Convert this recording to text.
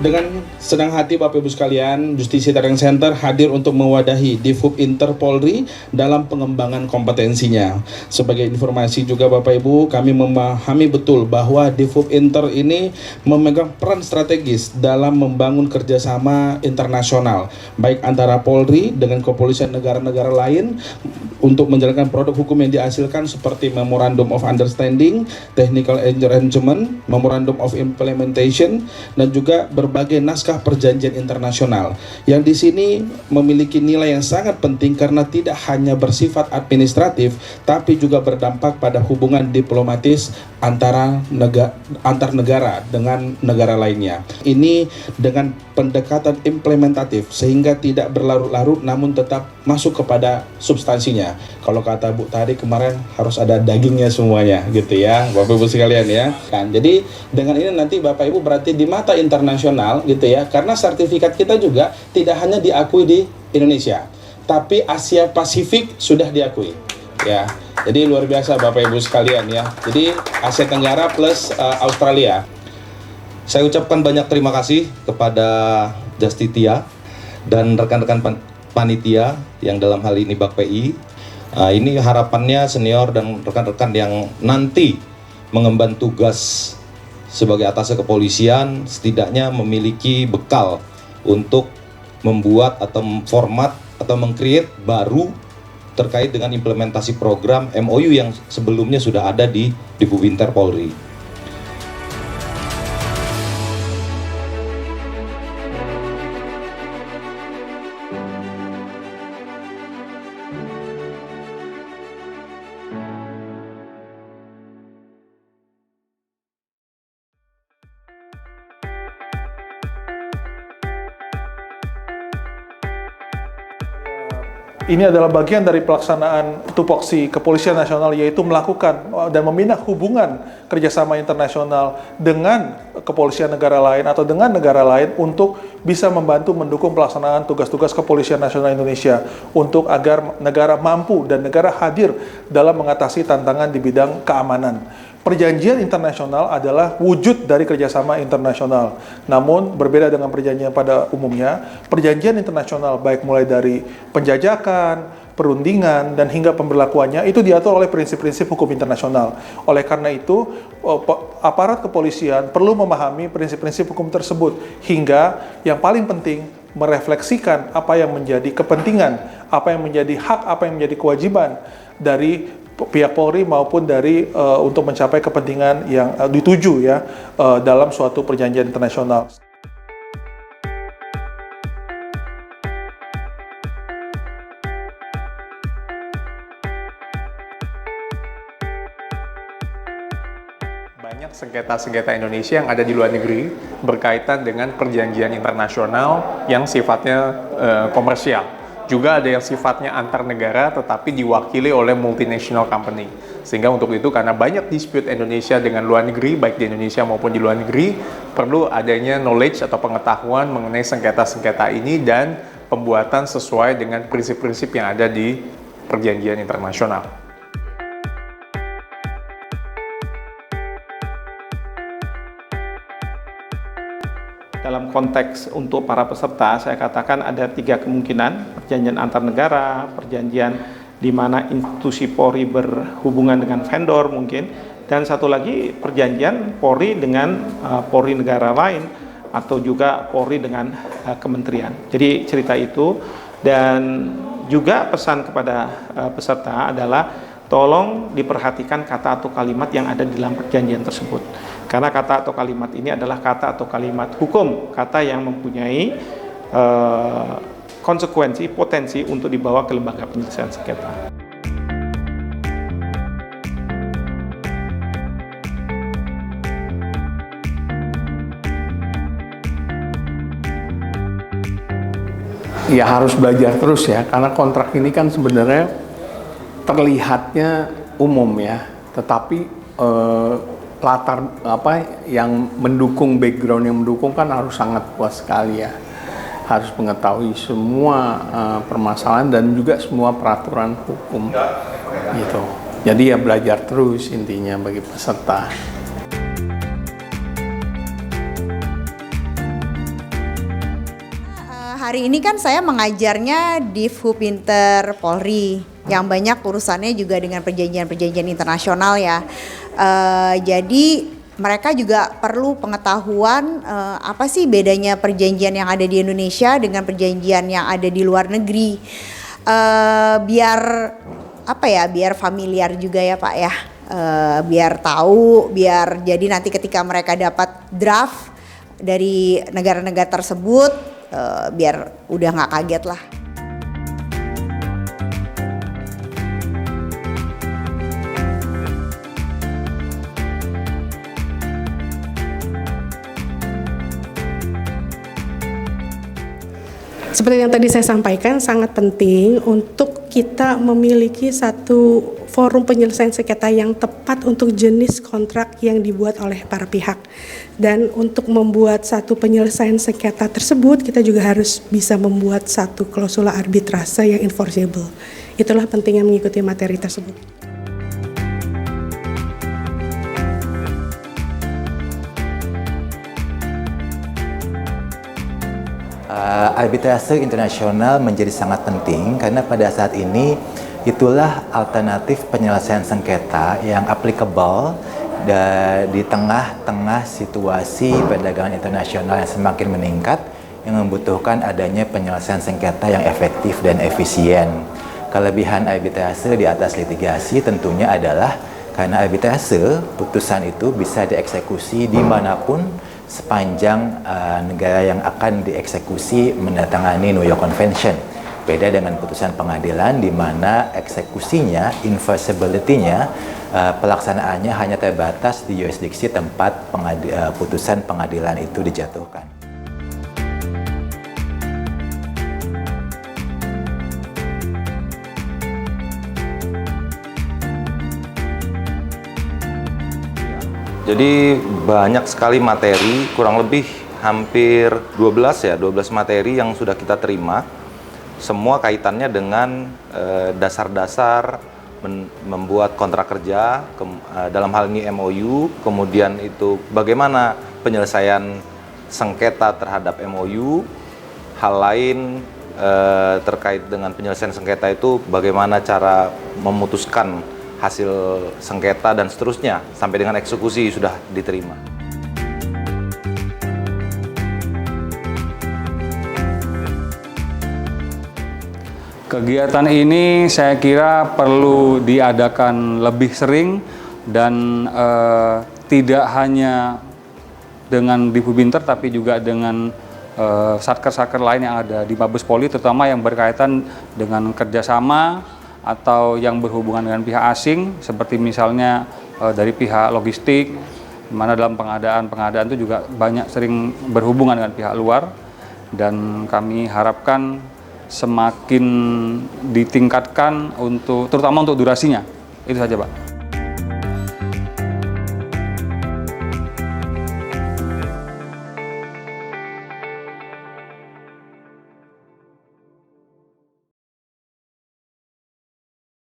Dengan senang hati Bapak Ibu sekalian, Justisi Training Center hadir untuk mewadahi Divhub Inter Polri dalam pengembangan kompetensinya. Sebagai informasi juga Bapak Ibu, kami memahami betul bahwa Divhub Inter ini memegang peran strategis dalam membangun kerjasama internasional, baik antara Polri dengan kepolisian negara-negara lain untuk menjalankan produk hukum yang dihasilkan seperti Memorandum of Understanding, Technical Arrangement, Memorandum of Implementation, dan juga berbagai naskah perjanjian internasional yang di sini memiliki nilai yang sangat penting karena tidak hanya bersifat administratif tapi juga berdampak pada hubungan diplomatis antar negara dengan negara lainnya. Ini dengan pendekatan implementatif sehingga tidak berlarut-larut namun tetap masuk kepada substansinya. Kalau kata Bu tadi kemarin harus ada dagingnya semuanya gitu ya Bapak Ibu sekalian ya. Kan jadi dengan ini nanti Bapak Ibu berarti di mata internasional gitu ya, karena sertifikat kita juga tidak hanya diakui di Indonesia tapi Asia Pasifik sudah diakui ya. Jadi luar biasa Bapak Ibu sekalian ya. Jadi Asia Tenggara plus Australia. Saya ucapkan banyak terima kasih kepada Justitia dan rekan-rekan panitia yang dalam hal ini BAKPI. Ini harapannya senior dan rekan-rekan yang nanti mengemban tugas sebagai atasé kepolisian setidaknya memiliki bekal untuk membuat atau format atau meng-create baru terkait dengan implementasi program MOU yang sebelumnya sudah ada di Divhub Inter Polri. Ini adalah bagian dari pelaksanaan tupoksi Kepolisian Nasional, yaitu melakukan dan membina hubungan kerjasama internasional dengan kepolisian negara lain atau dengan negara lain untuk bisa membantu mendukung pelaksanaan tugas-tugas Kepolisian Nasional Indonesia untuk agar negara mampu dan negara hadir dalam mengatasi tantangan di bidang keamanan. Perjanjian internasional adalah wujud dari kerjasama internasional. Namun, berbeda dengan perjanjian pada umumnya, perjanjian internasional baik mulai dari penjajakan, perundingan, dan hingga pemberlakuannya itu diatur oleh prinsip-prinsip hukum internasional. Oleh karena itu, aparat kepolisian perlu memahami prinsip-prinsip hukum tersebut hingga yang paling penting merefleksikan apa yang menjadi kepentingan, apa yang menjadi hak, apa yang menjadi kewajiban dari pihak Polri maupun dari untuk mencapai kepentingan yang dituju ya dalam suatu perjanjian internasional. Banyak sengketa-sengketa Indonesia yang ada di luar negeri berkaitan dengan perjanjian internasional yang sifatnya komersial. Juga ada yang sifatnya antar negara tetapi diwakili oleh multinational company. Sehingga untuk itu karena banyak dispute Indonesia dengan luar negeri, baik di Indonesia maupun di luar negeri, perlu adanya knowledge atau pengetahuan mengenai sengketa-sengketa ini dan pembuatan sesuai dengan prinsip-prinsip yang ada di perjanjian internasional. Dalam konteks untuk para peserta, saya katakan ada 3 kemungkinan: perjanjian antar negara, perjanjian di mana institusi Polri berhubungan dengan vendor mungkin, dan satu lagi perjanjian Polri dengan Polri negara lain atau juga Polri dengan kementerian. Jadi cerita itu, dan juga pesan kepada peserta adalah tolong diperhatikan kata atau kalimat yang ada di dalam perjanjian tersebut. Karena kata atau kalimat ini adalah kata atau kalimat hukum, kata yang mempunyai konsekuensi, potensi untuk dibawa ke lembaga penyelesaian sengketa. Ya harus belajar terus ya, karena kontrak ini kan sebenarnya terlihatnya umum ya, tetapi latar yang mendukung, background yang mendukung kan harus sangat kuat sekali ya. Harus mengetahui semua permasalahan dan juga semua peraturan hukum gitu. Jadi ya belajar terus intinya bagi peserta. Hari ini kan saya mengajarnya di FUB Inter Polri yang banyak urusannya juga dengan perjanjian-perjanjian internasional ya. Jadi mereka juga perlu pengetahuan apa sih bedanya perjanjian yang ada di Indonesia dengan perjanjian yang ada di luar negeri. Biar apa ya, biar familiar juga ya Pak ya. Biar tahu, biar jadi nanti ketika mereka dapat draft dari negara-negara tersebut, biar udah nggak kaget lah. Seperti yang tadi saya sampaikan, sangat penting untuk kita memiliki satu forum penyelesaian sengketa yang tepat untuk jenis kontrak yang dibuat oleh para pihak. Dan untuk membuat satu penyelesaian sengketa tersebut, kita juga harus bisa membuat satu klausula arbitrase yang enforceable. Itulah pentingnya mengikuti materi tersebut. Arbitrase internasional menjadi sangat penting karena pada saat ini itulah alternatif penyelesaian sengketa yang applicable di tengah-tengah situasi perdagangan internasional yang semakin meningkat yang membutuhkan adanya penyelesaian sengketa yang efektif dan efisien. Kelebihan arbitrase di atas litigasi tentunya adalah karena arbitrase, putusan itu bisa dieksekusi dimanapun sepanjang negara yang akan dieksekusi menandatangani New York Convention. Beda dengan putusan pengadilan di mana eksekusinya, enforceability-nya, pelaksanaannya hanya terbatas di jurisdiksi tempat putusan pengadilan itu dijatuhkan. Jadi banyak sekali materi, kurang lebih hampir 12 materi yang sudah kita terima. Semua kaitannya dengan dasar-dasar membuat kontrak kerja, dalam hal ini MOU, kemudian itu bagaimana penyelesaian sengketa terhadap MOU, hal lain terkait dengan penyelesaian sengketa itu bagaimana cara memutuskan hasil sengketa dan seterusnya sampai dengan eksekusi sudah diterima. Kegiatan ini saya kira perlu diadakan lebih sering dan tidak hanya dengan di FUB Inter tapi juga dengan satker-satker lain yang ada di Mabes Polri, terutama yang berkaitan dengan kerjasama atau yang berhubungan dengan pihak asing, seperti misalnya dari pihak logistik, di mana dalam pengadaan itu juga banyak sering berhubungan dengan pihak luar, dan kami harapkan semakin ditingkatkan terutama untuk durasinya. Itu saja Pak.